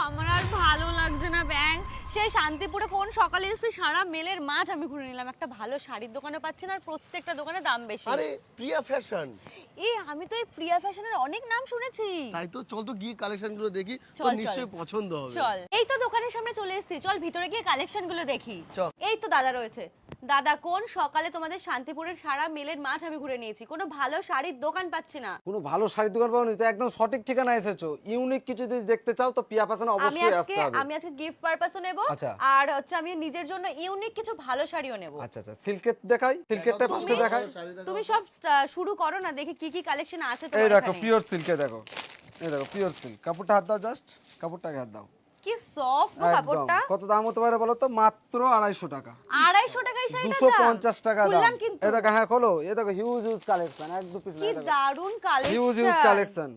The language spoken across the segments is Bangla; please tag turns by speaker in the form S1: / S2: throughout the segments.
S1: আমার আর ভালো লাগছে না ব্যাং। সেই শান্তিপুরে কোন সকালে এসে সারা মেলের মাঠ আমি ঘুরে নিলাম, একটা ভালো শাড়ির দোকানে পাচ্ছি না, আর প্রত্যেকটা দোকানে দাম বেশি।
S2: আরে প্রিয়া ফ্যাশন,
S1: আমি তো এই প্রিয়া ফ্যাশনের অনেক নাম শুনেছি।
S2: তাই তো চল তো গিয়ে কালেকশন গুলো দেখি,
S1: চল,
S2: তোর
S1: চল।
S2: নিশ্চয়ই পছন্দ হবে।
S1: চল, এই তো দোকানের সামনে চলে এসেছি, চল ভিতরে গিয়ে কালেকশন গুলো দেখি।
S2: চল।
S1: এই তো দাদা রয়েছে। দাদা, কোন সকালে তোমাদের শান্তিপুরের সারা মেলের মাঠ আমি ঘুরে নিয়েছি, কোনো ভালো শাড়ির দোকান পাচ্ছি না।
S3: কোনো ভালো শাড়ির দোকান পাওনি তো একদম সঠিক ঠিকানা এসেছো। ইউনিক কিছু যদি দেখতে চাও তো পিয়া ফ্যাশনে অবশ্যই আসতে হবে।
S1: আমি আজকে গিফট পারপাসও নেব,
S3: আচ্ছা।
S1: আর হচ্ছে আমি নিজের জন্য ইউনিক কিছু ভালো শাড়িও নেব।
S3: আচ্ছা আচ্ছা, সিল্কের দেখাই, সিল্কেরটা ফার্স্টে দেখাই।
S1: তুমি সব শুরু করো না, দেখি কি কি কালেকশন আছে
S3: এই
S1: তোমার
S3: দেখো
S1: এখানে।
S3: পিওর সিল্কে, দেখো এই দেখো পিওর সিল্ক। কাপড়টা হাত দাও, জাস্ট কাপড়টাকে হাত দাও।
S1: কি সফট
S3: একদম।
S1: কাপড়টা।
S3: কত দাম হতে পারে বলো তো? মাত্র 250 টাকা।
S1: 250 টাকায় শাড়িটা
S3: 250 টাকা দাম।
S1: খুললাম কিন্তু।
S3: এই দেখো, হ্যাঁ খোলো, এই দেখো হিউজ হিউজ কালেকশন, এক দু পিস না,
S1: কি
S3: দেখো
S1: দারুন
S3: huge huge
S1: collection.
S3: Collection.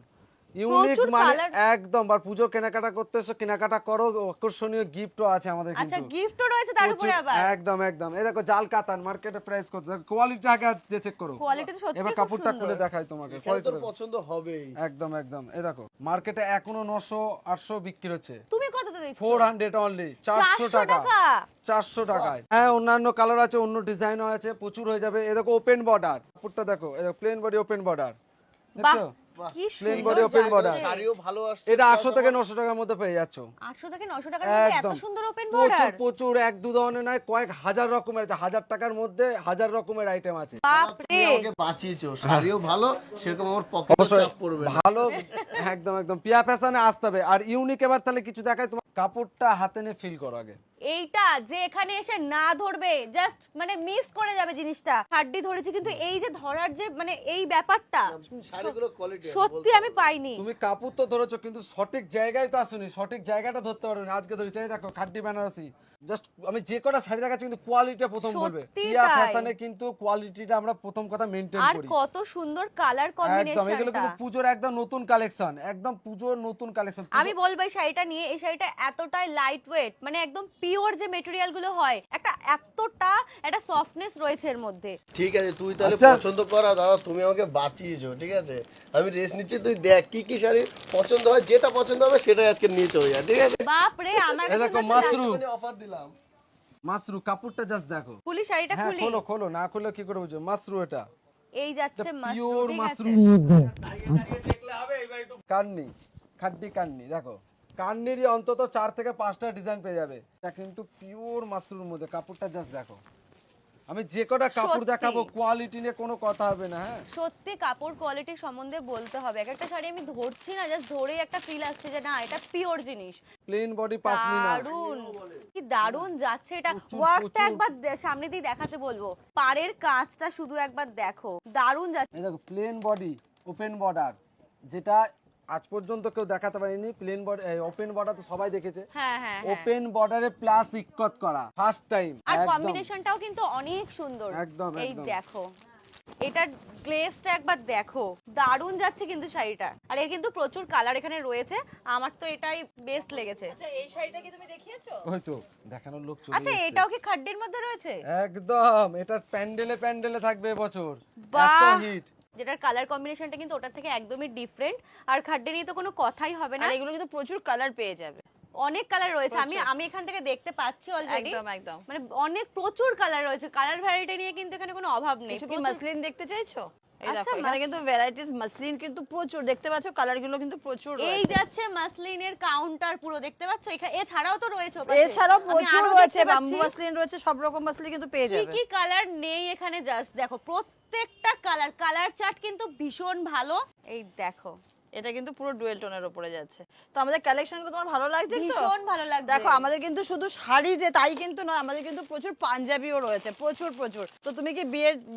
S3: Unique
S1: প্রচুর
S3: মানে
S1: colour।
S3: একদম। আর পুজো কেনাকাটা করতে এসো, কেনাকাটা করো, আকর্ষণীয় গিফটও আছে আমাদের
S1: আচ্ছা,
S3: কিন্তু।
S1: গিফটও রয়েছে তার উপরে
S3: প্রচুর,
S1: আবার।
S3: একদম একদম। এই দেখো জাল কাতান, মার্কেটে প্রাইস কত, কোয়ালিটি আগে চেক করো।
S1: কোয়ালিটি তো সত্যি
S3: এবার
S1: খুব
S3: কাপড়টা
S1: সুন্দর।
S3: খুলে দেখাই তোমাকে,
S2: এখানে
S3: কোয়ালিটি
S2: তোর পছন্দ হবেই।
S3: একদম একদম। এই দেখো মার্কেটে এখনো 900 800 বিক্রি হচ্ছে,
S1: তুমি কততে দিচ্ছ?
S3: 400 অনলি, 400 টাকা। 400 টাকায়। হ্যাঁ, অন্যান্য কালার আছে, অন্য ডিজাইনও আছে, প্রচুর হয়ে যাবে। এই দেখো ওপেন বর্ডার কাপড়টা, দেখো এই দেখো প্লেন বডি ওপেন বর্ডার, দেখছো?
S1: কি
S3: প্লেন
S1: সুন্দর
S3: বডি ওপেন বর্ডার।
S1: যাচ্ছে।
S2: শাড়িও ভালো আসছে।
S3: এটা 800 থেকে 900 টাকার মধ্যে পেয়ে যাচ্ছ।
S1: 800 থেকে 900 টাকার মধ্যে এত
S3: একদম
S1: সুন্দর ওপেন
S3: প্রচুর
S1: বর্ডার।
S3: প্রচুর, এক দু ধরনের নয়, কয়েক হাজার রকমের আছে। 1000 টাকার মধ্যে 1000 রকমের আইটেম আছে।
S1: বাপ
S2: তুমি
S1: রে।
S2: আমাকে বাঁচিয়েছো, শাড়িও ভালো, সেরকম আমার পকেটে চাপ পড়বে না।
S3: ভালো, একদম একদম পিয়া ফ্যাশনে আসতে হবে। আর ইউনিক এবার তাহলে কিছু দেখায়, তোমার কাপড়টা হাতে নিয়ে ফিল করো আগে।
S1: এইটা যে এখানে এসে না ধরবে, জাস্ট মানে মিস করে যাবে জিনিসটা। হাড্ডি ধরেছি, কিন্তু এই যে ধরার যে মানে এই ব্যাপারটা
S2: শাড়িগুলো কোয়ালিটি
S1: সত্যি আমি পাইনি।
S3: তুমি কাপড় তো ধরেছো, কিন্তু সঠিক জায়গায় তো আসুনি, সঠিক জায়গাটা ধরতে পারো না। আজকে ধরেছি, এই দেখো খাড্ডি বেনারসি। জাস্ট আমি যে কটা শাড়ি দেখাচ্ছি কিন্তু কোয়ালিটিটা প্রথম বলবে।
S1: সত্যি
S3: পিয়া
S1: তাই।
S3: ফ্যাশনে কিন্তু কোয়ালিটিটা আমরা প্রথম কথা মেইনটেইন
S1: আর
S3: করি।
S1: কত সুন্দর কালার
S3: একদম, এগুলো কিন্তু
S1: কম্বিনেশনটা।
S3: পুজোর একদম নতুন কালেকশন, একদম পুজোর নতুন কালেকশন।
S1: আমি বলবো এই শাড়িটা নিয়ে, এই শাড়িটা এতটাই লাইট ওয়েট, মানে একদম পিওর যে মেটেরিয়াল গুলো হয়, এতটা একটা সফটনেস রয়েছে এর মধ্যে।
S2: ঠিক আছে, তুই তাহলে
S3: আচ্ছা।
S2: পছন্দ কর। আর দাদা তুমি আমাকে বাঁচিয়েছো, ঠিক আছে? আমি রেস্ট নিচ্ছি, তুই দেখ কি কি শাড়ি পছন্দ হয়, যেটা পছন্দ হবে সেটাই আজকে নিয়ে চলে যা, ঠিক আছে?
S1: বাপ রে, আমার
S3: এই দেখো মাশরু,
S2: অফার দিলাম।
S3: মাশরু কাপড়টা জাস্ট দেখো।
S1: ফুলি শাড়িটা
S3: হ্যাঁ
S1: খুলি।
S3: খোলো খোলো, না খুললে কি করে বুঝো? মাশরু, এটা
S1: এই যাচ্ছে মাশরু,
S3: পিওর
S1: ঠিক আছে।
S3: মাশরু। কান্নি, খাড্ডি কান্নি, দেখো কান্নিরই অন্তত 4 থেকে 5টা ডিজাইন পেয়ে যাবে। এটা কিন্তু পিওর মাশরুর মধ্যে, কাপড়টা জাস্ট দেখো। আমি যে কটা কাপড়
S1: সত্যি।
S3: দেখাবো কোয়ালিটি নিয়ে কোনো কথা হবে না। হ্যাঁ,
S1: সত্যি কাপড় কোয়ালিটি সম্বন্ধে বলতে হবে। একটা শাড়ি আমি ধরছি না, জাস্ট ধরে একটা ফিল আসছে যে না, এটা পিওর জিনিস।
S3: Plane body pashmina.
S1: দারুন, কি দারুন যাচ্ছে এটা।
S3: প্রচুর,
S1: ওয়ার্কটা
S3: প্রচুর।
S1: একবার সামনে দিয়ে দেখাতে বলবো, পাড়ের কাজটা শুধু একবার দেখো, দারুন যাচ্ছে।
S3: এই দেখো প্লেন বডি ওপেন বর্ডার, যেটা আজ পর্যন্ত কেউ দেখাতে পারেনি। প্লেন বডি ওপেন বর্ডার তো সবাই দেখেছে।
S1: হ্যাঁ হ্যাঁ হ্যাঁ।
S3: ওপেন বর্ডারে প্লাস ইক্কত করা ফার্স্ট টাইম।
S1: আর
S3: একদম
S1: কম্বিনেশনটাও কিন্তু অনেক সুন্দর।
S3: একদম,
S1: এই
S3: একদম।
S1: দেখো, এটার গ্লেজটা একবার দেখো, দারুন যাচ্ছে কিন্তু শাড়িটা। আর এর কিন্তু প্রচুর কালার এখানে রয়েছে, আমার তো এটাই বেস্ট লেগেছে। আচ্ছা, এই শাড়িটা কি তুমি দেখিয়েছো?
S3: ওই তো দেখানোর লোক চলে
S1: আচ্ছা,
S3: এসেছে।
S1: এটাও কি খাড্ডির মধ্যে রয়েছে?
S3: একদম, এটা প্যান্ডেলে প্যান্ডেলে থাকবে এবছর, এত
S1: বাহ,
S3: হিট।
S1: যেটার কালার কম্বিনেশনটা কিন্তু ওটার থেকে একদমই ডিফারেন্ট। আর খাড্ডি নিয়ে তো কোনো কথাই হবে না।
S4: আর এগুলো কিন্তু প্রচুর কালার পেয়ে যাবে।
S1: অনেক কালার রয়েছে, আমি এখান থেকে দেখতে পাচ্ছি অলরেডি।
S4: একদম একদম।
S1: মানে অনেক প্রচুর কালার রয়েছে, কালার ভ্যারাইটি নিয়ে কিন্তু এখানে কোনো অভাব নেই।
S4: কিছু কি
S1: প্রচুর-
S4: মাসলিন দেখতে চাইছো? এই
S1: আচ্ছা,
S4: দেখো এখানে কিন্তু ভ্যারাইটিস মাসলিন কিন্তু প্রচুর দেখতে পাচ্ছ, কালার গুলো কিন্তু প্রচুর
S1: এই
S4: রয়েছে।
S1: যাচ্ছে মাসলিনের কাউন্টার পুরো, দেখতে পাচ্ছ এখানে। এছাড়াও তো রয়েছে ওপাশে।
S4: এছাড়াও
S1: আমি
S4: প্রচুর
S1: আরো
S4: রয়েছে,
S1: দেখতে
S4: বাম্বু
S1: পাচ্ছি।
S4: মাসলিন রয়েছে, সব রকম মাসলিন কিন্তু পেয়ে
S1: কি
S4: যাবে।
S1: কি কালার নেই এখানে, জাস্ট দেখো প্রত্যেকটা কালার চার্ট কিন্তু ভীষণ ভালো। এই দেখো,
S4: এটা কিন্তু পুরো ডুয়েল টোনের উপরে যাচ্ছে। তো আমাদের কালেকশন গুলো তোমার ভালো লাগছে তো?
S1: ভীষণ ভালো লাগছে।
S4: দেখো আমাদের কিন্তু শুধু শাড়ি যে তাই কিন্তু নয়, আমাদের কিন্তু প্রচুর পাঞ্জাবিও রয়েছে, প্রচুর প্রচুর। তো তুমি কি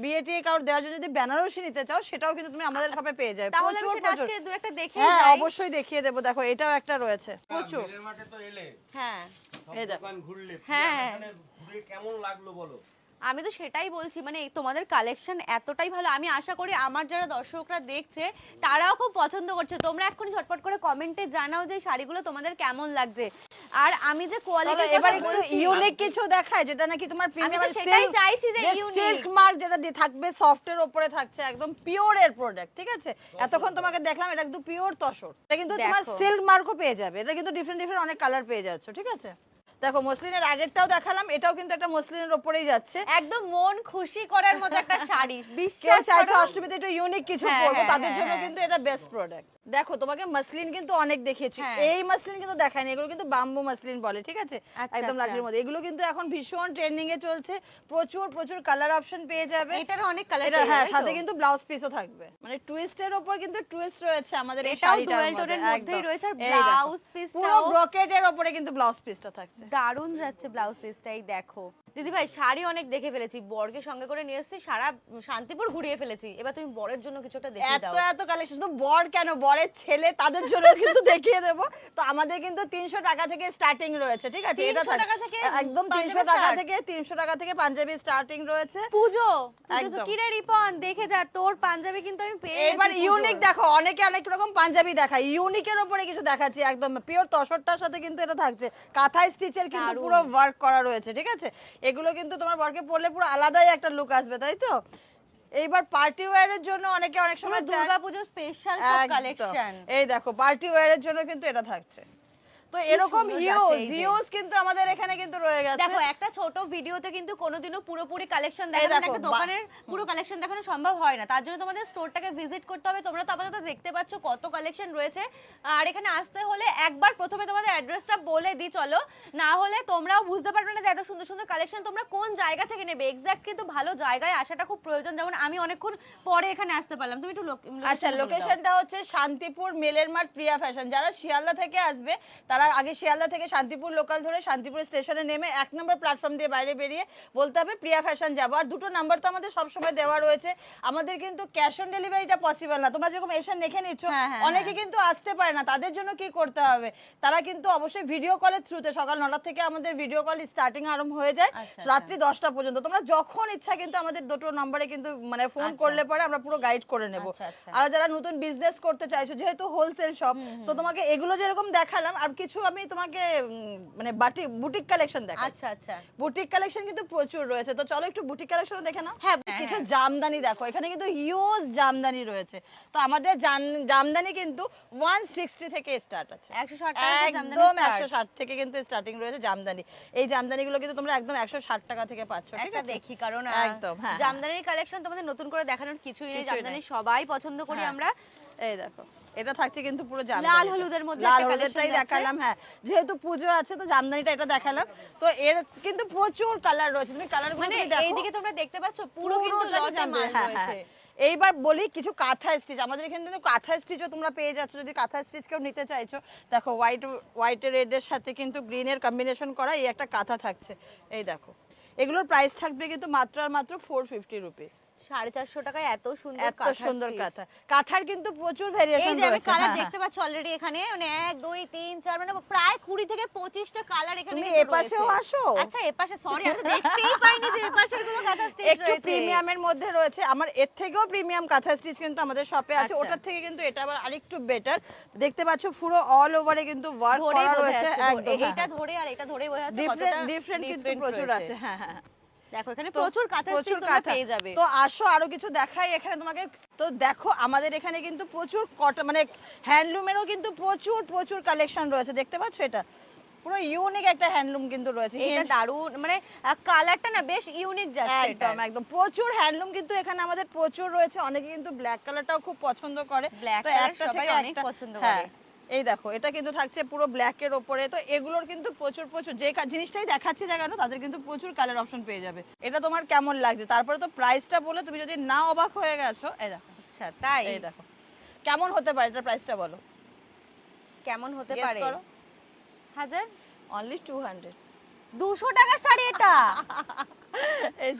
S4: বিয়ে টিয়ে কারোর দেওয়ার জন্য যদি বেনারসি নিতে চাও, সেটাও কিন্তু তুমি আমাদের শপে পেয়ে যাবে।
S1: তাহলে আমি
S4: প্রচুর
S1: সেটা
S4: প্রচুর।
S1: আজকে দু একটা দেখে
S4: হ্যাঁ
S1: যাই।
S4: অবশ্যই দেখিয়ে দেবো, দেখো এটাও একটা রয়েছে প্রচুর।
S2: মাঠে তো এলে
S1: হ্যাঁ
S4: এই দেখো।
S2: দোকান ঘুরলে,
S1: হ্যাঁ।
S2: ঘুরে কেমন লাগলো বলো?
S1: আমি তো সেটাই বলছি, মানে তোমাদের কালেকশন এতটাই ভালো, আমি আশা করি আমার যারা দর্শকরা দেখছে তারাও খুব পছন্দ করছে। তোমরা এক্ষুনি ঝটপট করে কমেন্টে জানাও যে শাড়িগুলো তোমাদের কেমন লাগছে। আর আমি যে কোয়ালিটি
S4: এবার একটু ইউনিক কিছু দেখায় যেটা নাকি তোমার
S1: আমি তো
S4: প্রিমিয়াম
S1: সেটাই চাইছি যে ইউনিক
S4: সিল্ক মার্ক যেটা দিয়ে থাকবে, সফটের উপরে থাকছে, একদম পিওর এর প্রোডাক্ট, ঠিক আছে? এতক্ষণ তোমাকে দেখলাম এটা একদম পিওর তসর, এটা কিন্তু তোমার
S1: দেখো।
S4: সিল্ক মার্কও পেয়ে যাবে, এটা কিন্তু ডিফারেন্ট অনেক কালার পেয়ে যাচ্ছে, ঠিক আছে? দেখো মসলিনের আগেরটাও দেখালাম, এটাও কিন্তু একটা মসলিনের উপরেই যাচ্ছে,
S1: একদম মন খুশি করার মতো একটা শাড়ি।
S4: কেউ
S1: বিশ্বাস
S4: চাইছে
S1: করো।
S4: অষ্টমীতে একটু ইউনিক কিছু
S1: হ্যাঁ,
S4: পরবো,
S1: হ্যাঁ,
S4: তাদের
S1: হ্যাঁ,
S4: জন্য
S1: হ্যাঁ।
S4: কিন্তু এটা বেস্ট প্রোডাক্ট। দেখো তোমাকে মসলিন কিন্তু অনেক দেখিয়েছি,
S1: হ্যাঁ।
S4: এই মসলিন কিন্তু দেখায়নি, এগুলো কিন্তু বাম্বু মসলিন বলে, ঠিক আছে?
S1: আচ্ছা,
S4: একদম
S1: আচ্ছা।
S4: লাকড়ির মধ্যে, এগুলো কিন্তু এখন ভীষণ ট্রেন্ডিং এ চলছে, প্রচুর প্রচুর কালার অপশন পেয়ে যাবে।
S1: এটারও অনেক কালার
S4: এটা হ্যাঁ, সাথে কিন্তু ব্লাউজ পিসও থাকবে, মানে টুইস্টের উপর কিন্তু টুইস্ট রয়েছে আমাদের এই
S1: এটাও
S4: শাড়িটার
S1: ডুয়াল
S4: মধ্যে,
S1: টোনের মধ্যেই
S4: একদম।
S1: রয়েছে, আর
S4: এই দেখো,
S1: ব্লাউজ
S4: পুরো
S1: পিসটাও
S4: ব্রোকেডের উপরে কিন্তু ব্লাউজ পিসটা থাকছে।
S1: দারুণ যাচ্ছে ব্লাউজ পিসটাই দেখো। দিদি ভাই শাড়ি অনেক দেখে ফেলেছি, বরকে সঙ্গে করে নিয়ে এসেছি, সারা শান্তিপুর ঘুরিয়ে ফেলেছি, এবার তুমি বরের জন্য কিছু একটা দেখিয়ে
S4: এত
S1: দাও।
S4: এত কালেকশন, তো বর কেন, বরের ছেলে তাদের জন্য কিন্তু দেখিয়ে দেব। তো আমাদের কিন্তু 300 টাকা থেকে স্টার্টিং রয়েছে, ঠিক আছে?
S1: 300 টাকা থেকে
S4: একদম 300
S1: পাঞ্জাবি
S4: টাকা
S1: start?
S4: থেকে 300 টাকা থেকে পাঞ্জাবি স্টার্টিং রয়েছে।
S1: পুজো
S4: একদম।
S1: কি রে রিপন, দেখে যা তোর পাঞ্জাবি কিন্তু আমি পেয়ে
S4: এবার
S1: গেছি
S4: ইউনিক
S1: পুজোর।
S4: দেখো, অনেকে অনেক রকম পাঞ্জাবি দেখায়, ইউনিকের উপরে কিছু দেখাচ্ছি, একদম পিওর তসরটার সাথে কিন্তু এটা থাকছে, কাঁথা স্টিচের কিন্তু
S1: দারুণ।
S4: পুরো ওয়ার্ক করা রয়েছে, ঠিক আছে? এগুলো কিন্তু তোমার বরকে পরলে পুরো আলাদাই একটা লুক আসবে, তাই তো? এইবার পার্টি ওয়্যারের জন্য অনেকে অনেক
S1: পুরো
S4: সময় চায়-
S1: দুর্গাপুজো স্পেশাল সব
S4: একদম।
S1: কালেকশন।
S4: এই দেখো পার্টি ওয়্যারের জন্য কিন্তু এটা থাকছে, তো এরকম
S1: সুন্দর
S4: হিউজ
S1: যাচ্ছে এই যে।
S4: হিউজ কিন্তু আমাদের এখানে কিন্তু রয়ে গেছে।
S1: দেখো একটা ছোট ভিডিওতে কিন্তু কোনোদিনও পুরোপুরি কালেকশন
S4: এই
S1: দেখানো,
S4: দেখো,
S1: একটা দোকানের পুরো কালেকশন দেখানো সম্ভব হয় না, তার জন্য তোমাদের স্টোরটাকে ভিজিট করতে হবে। তোমরা তো আপাতত দেখতে পাচ্ছ কত কালেকশন রয়েছে, আর এখানে আসতে হলে একবার প্রথমে তোমাদের অ্যাড্রেসটা বলে দিই চলো, না হলে তোমরাও বুঝতে পারবে না যে এত সুন্দর সুন্দর কালেকশন তোমরা কোন জায়গা থেকে নেবে। এক্স্যাক্ট কিন্তু ভালো জায়গায় আসাটা খুব প্রয়োজন, যেমন আমি অনেকক্ষণ পরে এখানে আসতে পারলাম। তুমি একটু
S4: আচ্ছা, লোকেশনটা হচ্ছে শান্তিপুর মেলের মাঠ প্রিয়া ফ্যাশন। যারা শিয়ালদা থেকে আসবে তারা আগে শিয়ালদা থেকে শান্তিপুর লোকাল ধরে শান্তিপুর স্টেশনে নেমে 1 নম্বর প্ল্যাটফর্ম দিয়ে বাইরে বেরিয়ে বলতে হবে প্রিয়া ফ্যাশন যাবো। আর দুটো নাম্বার তো আমাদের সবসময় দেওয়া রয়েছে। আমাদের কিন্তু ক্যাশ অন ডেলিভারিটা পসিবল না, তোমরা যেরকম এসে দেখে নিচ্ছ, অনেকে কিন্তু আসতে পারে না, তাদের জন্য কি করতে হবে, তারা কিন্তু অবশ্যই ভিডিও কলের থ্রুতে সকাল 9টা থেকে আমাদের ভিডিও কল স্টার্টিং আরম্ভ হয়ে যায় রাত্রি 10টা পর্যন্ত। তোমরা যখন ইচ্ছা কিন্তু আমাদের দুটো নম্বরে কিন্তু মানে ফোন করলে পরে আমরা পুরো গাইড করে নেব। আর যারা নতুন বিজনেস করতে চাইছো, যেহেতু হোলসেল শপ, তো তোমাকে এগুলো যেরকম দেখালাম আর কিছু আমি তোমাকে মানে বুটিক কালেকশন দেখাই।
S1: আচ্ছা আচ্ছা,
S4: বুটিক কালেকশন কিন্তু প্রচুর রয়েছে, তো চলো একটু বুটিক কালেকশন দেখে নাও।
S1: হ্যাঁ,
S4: কিছু জামদানি দেখো, এখানে কিন্তু হিউজ জামদানি রয়েছে। তো আমাদের জামদানি কিন্তু 160 থেকে স্টার্ট আছে,
S1: 160 টাকা জামদানি
S4: একদম
S1: start।
S4: 160 থেকে কিন্তু স্টার্টিং রয়েছে জামদানি। এই জামদানিগুলো কিন্তু তোমরা একদম 160 টাকা থেকে পাচ্ছ, ঠিক
S1: একটা
S4: আছে?
S1: দেখি, কারণ
S4: একদম, হ্যাঁ,
S1: জামদানির কালেকশন তোমাদের নতুন করে দেখানোর কিছুই নেই,
S4: কিছুই
S1: জামদানি
S4: নেই।
S1: সবাই পছন্দ করি
S4: হ্যাঁ।
S1: আমরা।
S4: এই দেখো, এটা থাকছে কিন্তু পুরো জামদানি,
S1: লাল হলুদের মধ্যে
S4: লাল
S1: একটা
S4: হলুদেরটাই
S1: collection যাচ্ছে।
S4: দেখালাম, হ্যাঁ, যেহেতু পুজো আছে তো জামদানিটা এটা দেখালাম। তো এর কিন্তু প্রচুর কালার রয়েছে, তুমি কালারগুলো
S1: মানে
S4: যদি দেখো,
S1: এইদিকে তোমরা দেখতে পাচ্ছ পুরো কিন্তু
S4: পুরোটা
S1: লটে
S4: জামদানি,
S1: মাল
S4: হ্যাঁ,
S1: রয়েছে।
S4: হ্যাঁ। এইবার বলি কিছু কাঁথা স্টিচ, আমাদের এখানে কিন্তু কাঁথা স্টিচও তোমরা পেয়ে যাচ্ছ, যদি কাঁথা স্টিচ কেউ নিতে চাইছো। দেখো হোয়াইট রেড এর সাথে কিন্তু গ্রিন এর কম্বিনেশন করা এই একটা কাঁথা থাকছে। এই দেখো, এগুলোর প্রাইস থাকবে কিন্তু মাত্র আর মাত্র 450 রুপিস।
S1: 450 টাকায় এত সুন্দর
S4: এত সুন্দর কাঁথা, কাঁথার কিন্তু প্রচুর ভেরিয়েশন
S1: এই যে আমি
S4: রয়েছে।
S1: কালার
S4: হ্যাঁ,
S1: দেখতে পাচ্ছি অলরেডি এখানে, মানে 1 2 3 4 মানে প্রায় 20 থেকে 25টা কালার এখানে
S4: তুমি
S1: কিন্তু
S4: এপাশেও
S1: রয়েছে।
S4: আসো।
S1: আচ্ছা এপাশে, সরি আমি তো দেখতেই পাইনি যে এপাশের গুলো কাঁথা স্টিচ
S4: একটু
S1: রয়েছে।
S4: প্রিমিয়ামের মধ্যে রয়েছে, আমার এর থেকেও প্রিমিয়াম কাঁথা স্টিচ কিন্তু আমাদের শপে আছে,
S1: আচ্ছা।
S4: ওটার থেকে কিন্তু এটা আবার আরেকটু বেটার। দেখতে পাচ্ছ পুরো অল ওভারে কিন্তু ওয়ার্ক
S1: ধরেই
S4: করা
S1: বোঝা
S4: রয়েছে,
S1: যাচ্ছে,
S4: একদম, হ্যাঁ,
S1: এইটা ধরে আর এটা ধরে বোঝা যাচ্ছে কতটা
S4: ডিফারেন্ট কিন্তু প্রচুর আছে, হ্যাঁ হ্যাঁ।
S1: দেখো এখানে
S4: তো
S1: প্রচুর কাঁথা স্টিচ
S4: প্রচুর
S1: তোমরা
S4: কাঁথা
S1: পেয়ে যাবে।
S4: তো আসো আরো কিছু দেখাই এখানে তোমাকে। তো দেখো আমাদের এখানে কিন্তু প্রচুর মানে হ্যান্ডলুমেরও কিন্তু প্রচুর প্রচুর কালেকশন রয়েছে, দেখতে পাচ্ছ এটা পুরো ইউনিক একটা হ্যান্ডলুম কিন্তু রয়েছে।
S1: এটা দারুন, মানে কালারটা না বেশ ইউনিক যাচ্ছে এটা।
S4: একদম একদম প্রচুর হ্যান্ডলুম কিন্তু এখানে আমাদের প্রচুর রয়েছে। অনেকে কিন্তু ব্ল্যাক কালারটাও খুব পছন্দ করে,
S1: ব্ল্যাক
S4: তো
S1: কালার
S4: একটা
S1: সবাই
S4: থেকে
S1: অনেক
S4: একটা-
S1: পছন্দ
S4: হ্যাঁ,
S1: করে।
S4: এই দেখো এটা কিন্তু থাকছে পুরো ব্ল্যাক এর উপরে। তো এগুলোর কিন্তু প্রচুর প্রচুর যে জিনিসটাই দেখাচ্ছি না কেন তাদের কিন্তু প্রচুর কালার অপশন পেয়ে যাবে। এটা তোমার কেমন লাগছে, তারপরে তো প্রাইসটা বলে তুমি যদি না অবাক হয়ে গেছো, এই দেখো,
S1: আচ্ছা তাই
S4: এই দেখো কেমন হতে পারে, এটা প্রাইসটা বলো,
S1: কেমন হতে
S4: Guess
S1: পারে?
S4: করো।
S1: 1000,
S4: অনলি 200।
S1: 200 টাকার শাড়ি এটা,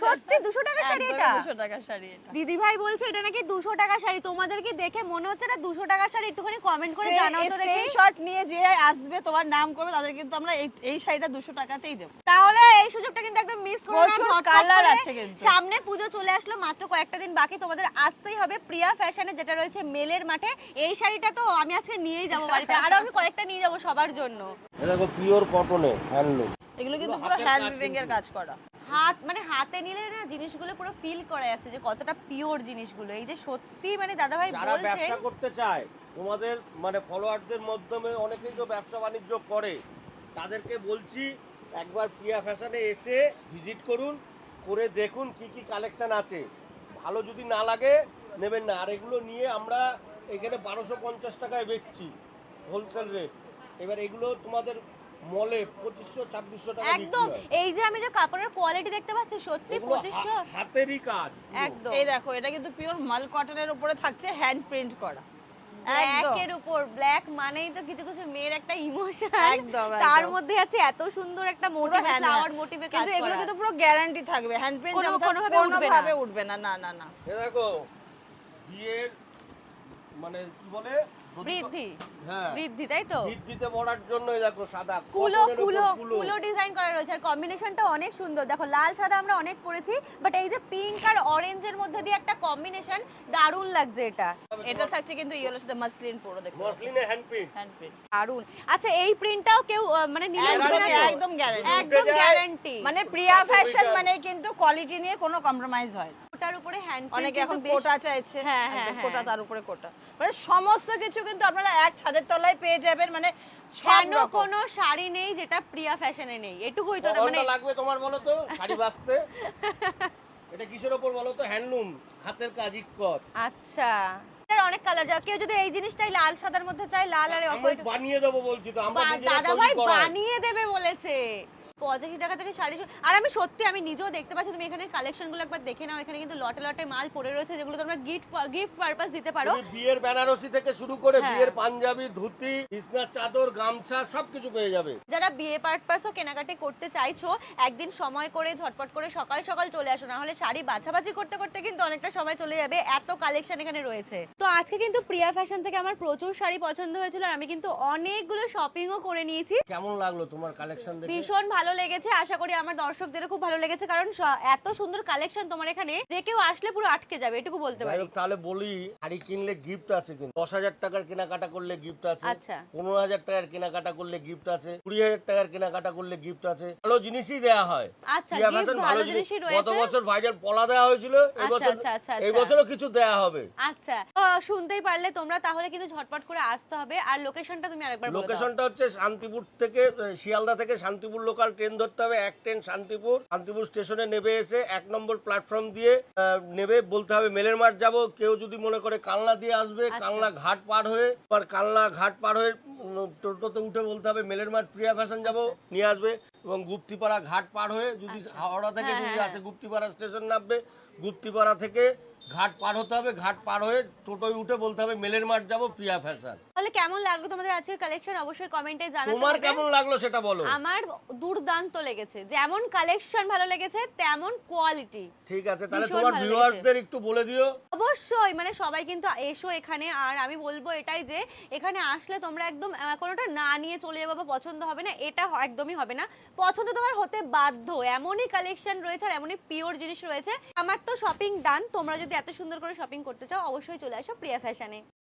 S1: সত্যি 200 টাকার শাড়ি এটা?
S4: 200 টাকার শাড়ি এটা।
S1: দিদি ভাই বলছে এটা নাকি 200 টাকার শাড়ি, তোমাদের কি দেখে মনে হচ্ছে এটা 200 টাকার শাড়ি? একটুখানি কমেন্ট করে জানাও তো দেখি।
S4: স্ক্রিনশট নিয়ে যে আসবে তোমার নাম করবে তাদের কিন্তু আমরা এই শাড়িটা 200 টাকাতেই দেব।
S1: তাহলে এই সুযোগটা কিন্তু একদম মিস করো না,
S4: প্রচুর
S1: ঝটপট
S4: কালার
S1: করে।
S4: আছে কিন্তু।
S1: সামনে পুজো চলে আসলো, মাত্র কয়েকটা দিন বাকি, তোমাদের আসতেই হবে প্রিয়া ফ্যাশনে, যেটা রয়েছে মেলের মাঠে। এই শাড়িটা তো আমি আজকে নিয়েই যাবো বাড়িতে, আরো আমি কয়েকটা নিয়ে যাবো সবার জন্য।
S2: দেখো পিওর কটনে হ্যান্ডলুম,
S4: এগুলো কিন্তু পুরো হ্যান্ড উইভিং এর কাজ করা।
S1: হাত মানে হাতে নিলে না জিনিসগুলো পুরো ফিল করা যাচ্ছে যে কতটা পিওর জিনিসগুলো। এই যে সত্যি মানে দাদা ভাই
S2: যারা
S1: বলছে
S2: ব্যবসা করতে চায়, তোমাদের মানে ফলোয়ারদের মাধ্যমে অনেকেই তো ব্যবসা বাণিজ্য করে, তাদেরকে বলছি একবার প্রিয়া ফ্যাশনে এসে ভিজিট করুন, করে দেখুন কি কি কালেকশন আছে। ভালো যদি না লাগে নেবেন না। আর এগুলো নিয়ে আমরা এখানে 1250 টাকায় বেচছি হোলসেল রেট। এবার এগুলো তোমাদের মলে 2500-2600 টাকা বিক্রি
S1: একদম।
S2: হয়।
S1: এই যে আমি যে কাপড়ের কোয়ালিটি দেখতে পাচ্ছি সত্যি
S2: এগুলো
S1: 2500
S2: হাতেরই কাজ
S1: একদম।
S4: এই দেখো এটা কিন্তু পিওর মাল কটনের উপরে থাকছে হ্যান্ড প্রিন্ট করা।
S1: ব্ল্যাকের উপর, ব্ল্যাক মানেই তো কিছু কিছু মেয়ের একটা ইমোশন,
S4: একদম,
S1: তার
S4: একদম।
S1: মধ্যে আছে এত সুন্দর একটা মোটিভ,
S4: hand
S1: ফ্লাওয়ার
S4: work।
S1: মোটিভে কাজ
S4: কিন্তু এগুলো
S1: করা।
S4: কিন্তু পুরো গ্যারান্টি থাকবে, হ্যান্ড প্রিন্ট
S1: কোনোভাবে উঠবে না।
S4: কোনোভাবে উঠবে না, না না না।
S2: এ দেখো বিয়ের মানে কি বলে
S1: বৃদ্ধি,
S2: হ্যাঁ
S1: বৃদ্ধি, তাই তো?
S2: বৃদ্ধিতে পড়ার জন্য এই দেখো সাদা
S1: কুলো
S2: কটনের উপর
S1: কুলো
S2: কুলো।
S1: কুলো ডিজাইন করা রয়েছে, আর কম্বিনেশনটা অনেক সুন্দর। দেখো লাল সাদা আমরা অনেক পরেছি, বাট এই যে পিঙ্ক আর অরেঞ্জের মধ্যে দিয়ে একটা কম্বিনেশন, দারুণ লাগছে এটা,
S4: এটা থাকছে কিন্তু ইয়েলোর সাথে মাসলিন পুরো দেখো,
S2: মসলিনে হ্যান্ড প্রিন্ট।
S4: Hand print.
S1: দারুণ। আচ্ছা এই প্রিন্টটাও কেউ মানে নিলে উঠবে না তো?
S4: একদম গ্যারান্টি,
S1: একদম
S2: উঠে যায়।
S1: গ্যারান্টি।
S4: মানে প্রিয়া ফ্যাশন মানে কিন্তু কোয়ালিটি নিয়ে কোনো কম্প্রোমাইজ হয় না।
S1: ওটার উপরে হ্যান্ড
S4: অনেকে এখন কোটা চাইছে,
S1: হ্যাঁ, হ্যাঁ,
S4: একদম
S1: হ্যাঁ।
S4: কোটা তার উপরে কোটা, মানে সমস্ত কিছু কিন্তু আপনারা এক ছাদের তলায় পেয়ে যাবেন। মানে সব
S1: কেন
S4: রকম।
S1: কোনো শাড়ি নেই যেটা প্রিয়া ফ্যাশনে নেই, এটুকুই তো। মানে
S2: কতটা লাগবে তোমার বলো তো শাড়ি বাঁচতে? এটা কিসের উপর বলো তো? হ্যান্ডলুম, হাতের কাজ ইক্কত।
S1: আচ্ছা, এটার অনেক কালার যা, কেউ যদি এই জিনিসটাই লাল সাদার মধ্যে চাই, লাল আর
S2: আমি বানিয়ে দেবো বলছি তো, আমরা নিজেরা
S1: দাদা
S2: তৈরি
S1: ভাই
S2: করাই।
S1: বানিয়ে দেবে বলেছে। 85 টাকা থেকে 450। আর আমি সত্যি আমি নিজেও দেখতে পাচ্ছি, তুমি এখানে কালেকশন গুলো একবার দেখে নাও, এখানে কিন্তু লটে লটে মাল পড়ে রয়েছে যেগুলো তোমরা গিফট পারপাস দিতে পারো।
S2: তুমি বিয়ের বেনারসি থেকে শুরু করে
S1: হ্যাঁ।
S2: বিয়ের পাঞ্জাবি, ধুতি, বিছনার চাদর, গামছা সবকিছু পেয়ে যাবে।
S1: যারা বিয়ে পারপাসও কেনাকাটি করতে চাইছো, একদিন সময় করে ঝটপট করে সকাল সকাল চলে আসো, না হলে শাড়ি বাছাবাছি করতে করতে কিন্তু অনেকটা সময় চলে যাবে, এত কালেকশন এখানে রয়েছে। তো আজকে কিন্তু প্রিয়া ফ্যাশন থেকে আমার প্রচুর শাড়ি পছন্দ হয়েছিল, আর আমি কিন্তু অনেকগুলো শপিংও করে নিয়েছি।
S2: কেমন লাগলো তোমার কালেকশন দেখে?
S1: ভীষণ ভালো লেগেছে, আশা করি আমার দর্শকদেরও খুব ভালো লেগেছে, কারণ এত সুন্দর কালেকশন তোমার এখানে, যে কেউ আসলে পুরো আটকে যাবে, এটুকু বলতে
S2: যাই
S1: পারি।
S2: হোক, তাহলে বলি শাড়ি কিনলে গিফট আছে, কিন্তু 10,000 টাকার কেনাকাটা করলে গিফট আছে,
S1: আচ্ছা।
S2: 15,000 টাকার কেনাকাটা করলে গিফট আছে, 20,000 টাকার কেনাকাটা করলে গিফট আছে। ভালো জিনিসই দেয়া হয়।
S1: আচ্ছা,
S2: প্রিয়া
S1: gift
S2: ফ্যাশন
S1: ভালো জিনিসই
S2: গত
S1: রয়েছে।
S2: বছর ভাইরাল পলা দেওয়া হয়েছিল, এই
S1: আচ্ছা,
S2: বছর
S1: আচ্ছা, আচ্ছা,
S2: এই
S1: আচ্ছা।
S2: বছরও কিছু দেয়া হবে।
S1: আচ্ছা, তো শুনতেই পারলে তোমরা, তাহলে কিন্তু ঝটপট করে আসতে হবে। আর লোকেশনটা তুমি আরেকবার বলে দাও।
S2: লোকেশনটা হচ্ছে শান্তিপুর থেকে, শিয়ালদা থেকে শান্তিপুর লোকাল ট্রেন ধরতে হবে, এক ট্রেন শান্তিপুর স্টেশনে নেবে, এসে 1 নম্বর প্ল্যাটফর্ম দিয়ে নেবে, বলতে হবে মেলের মাঠ যাব। কেউ যদি মনে করে কালনা দিয়ে আসবে,
S1: আচ্ছা।
S2: কালনা ঘাট পার হয়ে, কালনা ঘাট পার হয়ে টোটোতে উঠে বলতে হবে মেলের মাঠ প্রিয়া ফ্যাশন যাব, নিয়ে আসবে। এবং গুপ্তিপাড়া ঘাট পার হয়ে যদি হাওড়া থেকে
S1: হ্যাঁ,
S2: যদি
S1: হ্যাঁ,
S2: আসে, গুপ্তিপাড়া স্টেশন নামবে, গুপ্তিপাড়া থেকে ঘাট পার হতে হবে, ঘাট পার হয়ে টোটোয় উঠে বলতে হবে মেলের মাঠ যাব প্রিয়া ফ্যাশন।
S1: তাহলে কেমন লাগলো তোমাদের আজকের কালেকশন অবশ্যই কমেন্টে জানাতে
S2: তোমার
S1: হবে।
S2: কেমন লাগলো সেটা বলো।
S1: আমার দুর্দান্ত লেগেছে, যেমন কালেকশন ভালো লেগেছে তেমন কোয়ালিটি।
S2: ঠিক আছে, তাহলে
S1: ভীষণ
S2: তোমার
S1: ভালো
S2: ভিউয়ার্সদের একটু বলে দিও।
S1: অবশ্যই, মানে সবাই কিন্তু এসো এখানে। আর আমি বলবো এটাই যে এখানে আসলে তোমরা একদম কোনোটা না নিয়ে চলে যাবো বা পছন্দ হবে না, এটা একদমই হবে না। পছন্দ তোমার হতে বাধ্য, এমনই কালেকশন রয়েছে আর এমনই পিওর জিনিস রয়েছে। আমার তো শপিং ডান, তোমরা যদি এত সুন্দর করে শপিং করতে চাও অবশ্যই চলে আসো প্রিয়া ফ্যাশনে।